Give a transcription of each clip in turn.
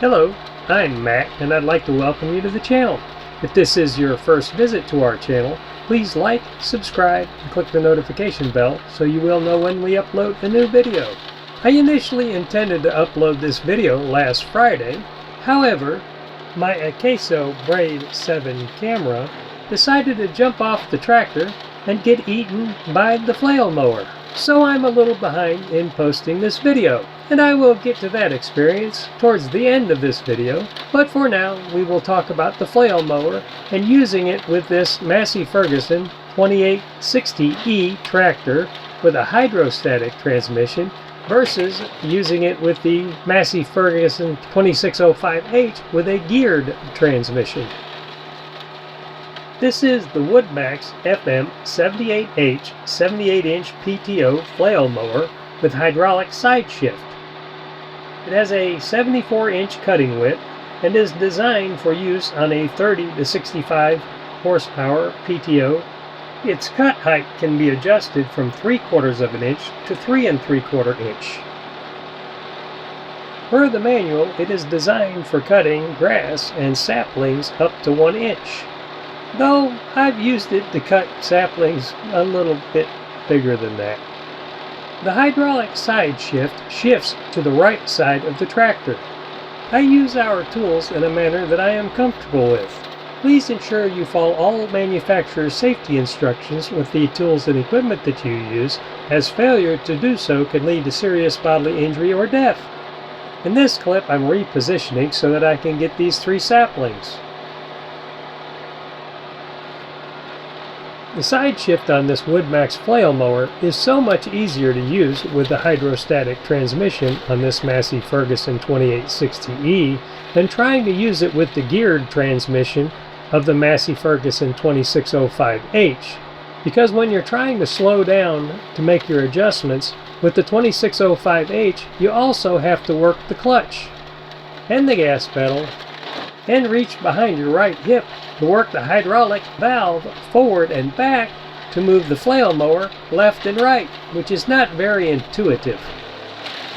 Hello, I'm Matt, and I'd like to welcome you to the channel. If this is your first visit to our channel, please like, subscribe, and click the notification bell so you will know when we upload a new video. I initially intended to upload this video last Friday. However, my Akaso Brave 7 camera decided to jump off the tractor and get eaten by the flail mower. So I'm a little behind in posting this video, and I will get to that experience towards the end of this video, but for now we will talk about the flail mower and using it with this Massey Ferguson 2860E tractor with a hydrostatic transmission versus using it with the Massey Ferguson 2605H with a geared transmission. This is the Woodmaxx FM 78H 78-inch PTO flail mower with hydraulic side shift. It has a 74-inch cutting width and is designed for use on a 30 to 65 horsepower PTO. Its cut height can be adjusted from 3/4 of an inch to 3 3/4 inch. Per the manual, it is designed for cutting grass and saplings up to 1 inch. Though I've used it to cut saplings a little bit bigger than that. The hydraulic side shift shifts to the right side of the tractor. I use our tools in a manner that I am comfortable with. Please ensure you follow all manufacturer's safety instructions with the tools and equipment that you use, as failure to do so can lead to serious bodily injury or death. In this clip, I'm repositioning so that I can get these 3 saplings. The side shift on this Woodmaxx flail mower is so much easier to use with the hydrostatic transmission on this Massey Ferguson 2860E than trying to use it with the geared transmission of the Massey Ferguson 2605H. Because when you're trying to slow down to make your adjustments with the 2605H, you also have to work the clutch and the gas pedal and reach behind your right hip to work the hydraulic valve forward and back to move the flail mower left and right, which is not very intuitive.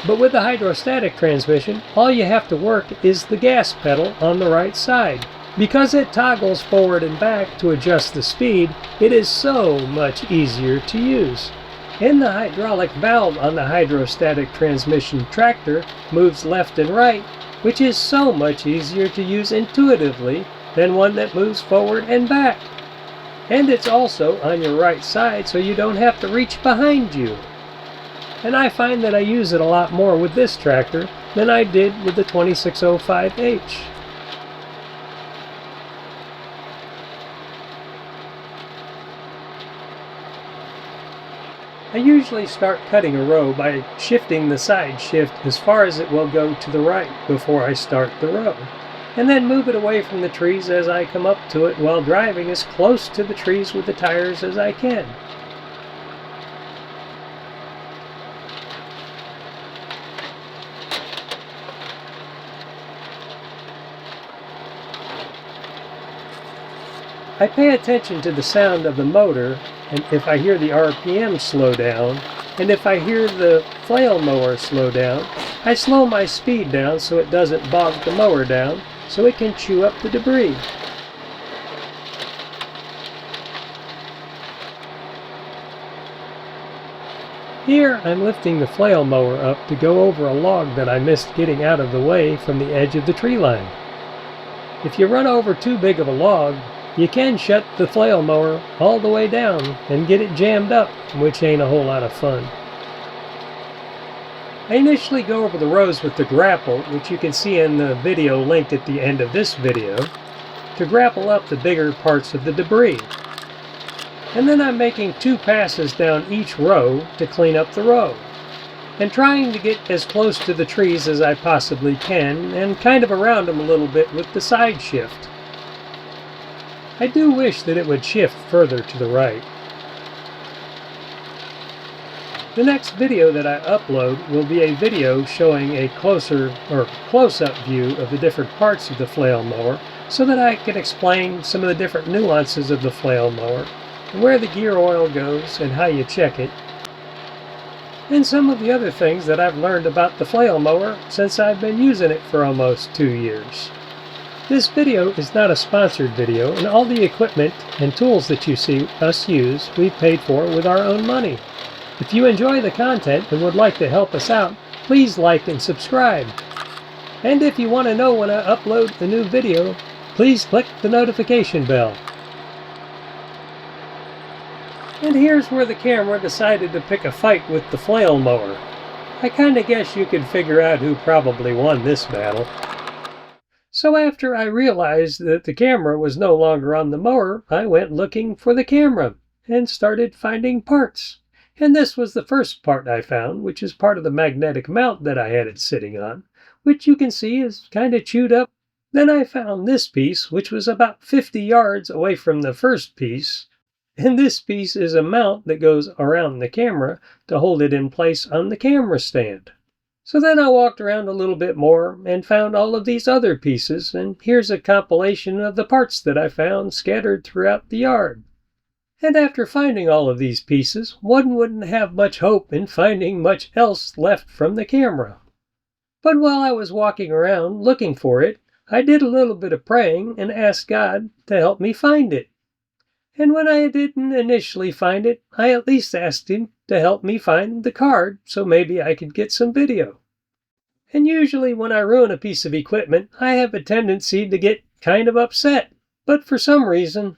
But with the hydrostatic transmission, all you have to work is the gas pedal on the right side. Because it toggles forward and back to adjust the speed, it is so much easier to use. And the hydraulic valve on the hydrostatic transmission tractor moves left and right, which is so much easier to use intuitively than one that moves forward and back. And it's also on your right side, so you don't have to reach behind you. And I find that I use it a lot more with this tractor than I did with the 2605H. I usually start cutting a row by shifting the side shift as far as it will go to the right before I start the row, and then move it away from the trees as I come up to it while driving as close to the trees with the tires as I can. I pay attention to the sound of the motor, and if I hear the RPM slow down, and if I hear the flail mower slow down, I slow my speed down so it doesn't bog the mower down, so it can chew up the debris. Here I'm lifting the flail mower up to go over a log that I missed getting out of the way from the edge of the tree line. If you run over too big of a log, you can shut the flail mower all the way down and get it jammed up, which ain't a whole lot of fun. I initially go over the rows with the grapple, which you can see in the video linked at the end of this video, to grapple up the bigger parts of the debris. And then I'm making 2 passes down each row to clean up the row, and trying to get as close to the trees as I possibly can, and kind of around them a little bit with the side shift. I do wish that it would shift further to the right. The next video that I upload will be a video showing a close-up view of the different parts of the flail mower so that I can explain some of the different nuances of the flail mower, and where the gear oil goes and how you check it. and some of the other things that I've learned about the flail mower since I've been using it for almost 2 years. This video is not a sponsored video, and all the equipment and tools that you see us use, we've paid for with our own money. If you enjoy the content and would like to help us out, please like and subscribe. And if you want to know when I upload a new video, please click the notification bell. And here's where the camera decided to pick a fight with the flail mower. I kinda guess you could figure out who probably won this battle. So after I realized that the camera was no longer on the mower, I went looking for the camera and started finding parts. And this was the first part I found, which is part of the magnetic mount that I had it sitting on, which you can see is kinda chewed up. Then I found this piece, which was about 50 yards away from the first piece. And this piece is a mount that goes around the camera to hold it in place on the camera stand. So then I walked around a little bit more and found all of these other pieces, and here's a compilation of the parts that I found scattered throughout the yard. And after finding all of these pieces, one wouldn't have much hope in finding much else left from the camera. But while I was walking around looking for it, I did a little bit of praying and asked God to help me find it. And when I didn't initially find it, I at least asked him to help me find the card so maybe I could get some video. And usually when I ruin a piece of equipment, I have a tendency to get kind of upset. But for some reason,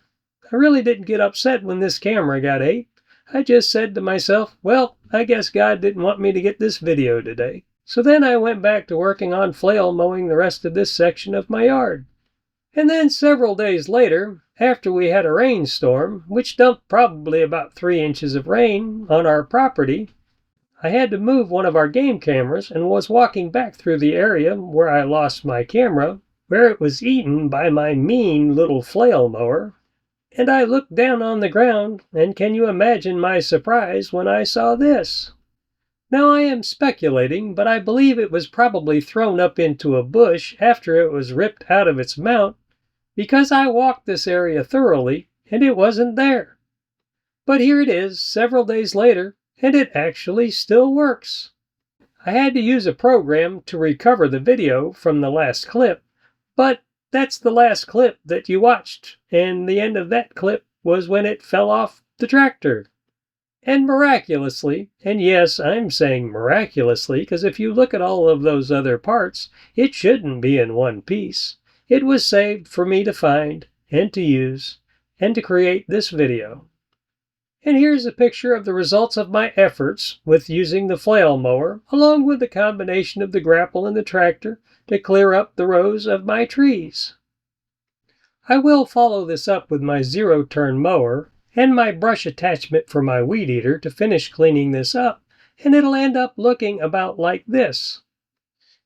I really didn't get upset when this camera got ate. I just said to myself, well, I guess God didn't want me to get this video today. So then I went back to working on flail mowing the rest of this section of my yard. And then several days later, after we had a rainstorm, which dumped probably about 3 inches of rain on our property, I had to move one of our game cameras and was walking back through the area where I lost my camera, where it was eaten by my mean little flail mower. And I looked down on the ground, and can you imagine my surprise when I saw this? Now I am speculating, but I believe it was probably thrown up into a bush after it was ripped out of its mount, because I walked this area thoroughly and it wasn't there. But here it is several days later, and it actually still works. I had to use a program to recover the video from the last clip, but that's the last clip that you watched, and the end of that clip was when it fell off the tractor. And miraculously, and yes, I'm saying miraculously, because if you look at all of those other parts, it shouldn't be in one piece. It was saved for me to find, and to use, and to create this video. And here's a picture of the results of my efforts with using the flail mower, along with the combination of the grapple and the tractor to clear up the rows of my trees. I will follow this up with my zero-turn mower and my brush attachment for my weed eater to finish cleaning this up, and it'll end up looking about like this.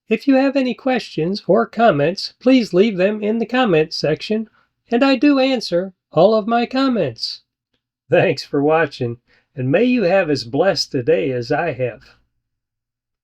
If you have any questions or comments, please leave them in the comments section, and I do answer all of my comments. Thanks for watching, and may you have as blessed a day as I have.